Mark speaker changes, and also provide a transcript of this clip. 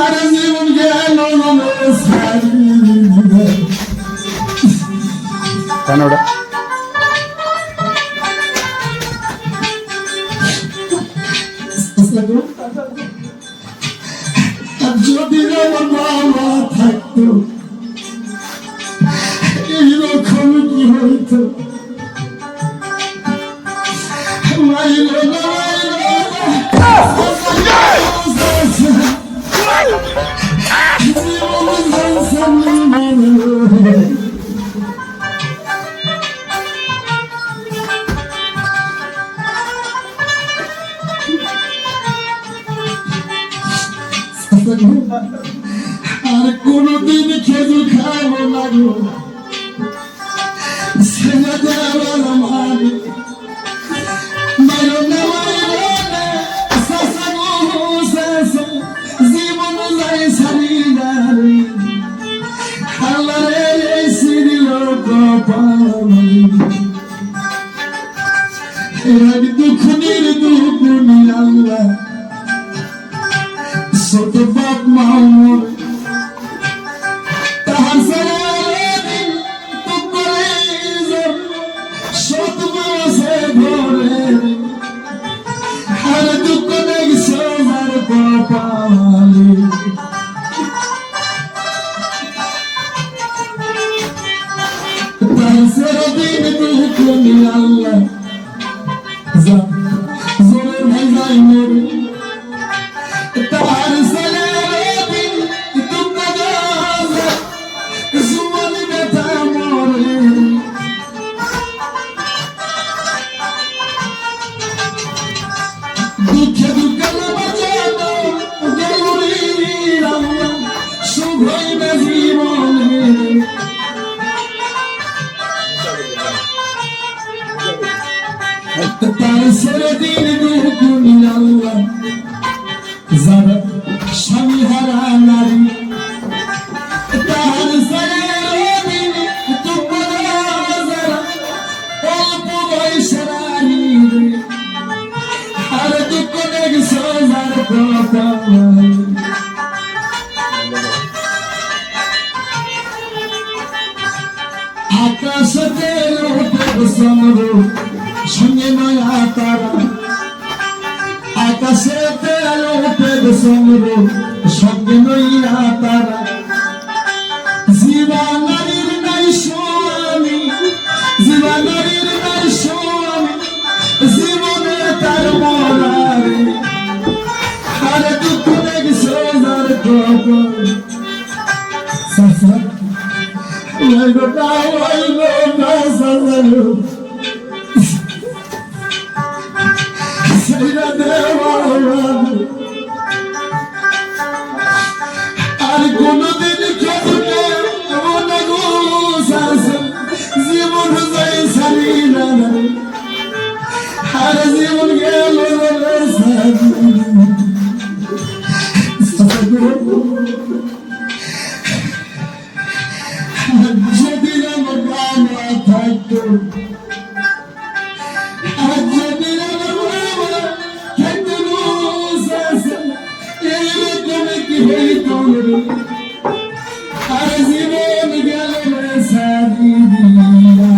Speaker 1: আর জীবন গেল
Speaker 2: কেন ওটা
Speaker 1: যদি আমার মামা থাকতো এইরকম কি হইতো মাইলো না আর কোনদিন খেজুর খাবো না গো ছেলে দেওয়ার মানে মাইলো না মাইলো না সাসা গো সাসা জীবন যাই সারি নারে আল্লাহ রে সিরিল কপালি এর দুঃখ নির্দুঃখনি আল্লাহ ছোট বাপ মামুর তাহার সারাদিন তো করে সত মাসে ধরে আর দুঃখ দেখছো আমার কপালে তাহার সারাদিন দুঃখ নিয়ে আল্লাহ যা জোরের ভাই যাই মরে তাহার সারাদিন দুঃখ দাজা জুয়ান ব্যথা মরে দুঃখে দুঃখে বাঁচানো গেলুরি রান্না সুখ হইবে জীবনে তার সারাদিন দুঃখ নিয়ে আল্লাহ যারা স্বামী হারা নারী তাহার সারাদিন দুঃখ যারা অল্প বয়সের নারী আর দুঃখ দেখছো যার কপালে আকাশে লোকের চন্দ্র সঙ্গে নয়া তারা আকাশে লোকের চন্দ্র সঙ্গে নইয়া তারা জীবনারীর নাই স্বামী জীবনারীর নাই স্বামী জীবনে তার মরারে আর দুঃখ দেখছো যার কপালে সাসা ওইগো না সাসালো সেইরা দেওয়ার আর কোনদিন খেতে এমন গো সাসা জীবন যাই সারি না আর জীবন গেল যদি আমার বাবা থাকতো আর যদি আমার বাবা থাকতো এইরকম কি হইতো আর জীবন গেল সারি দিয়া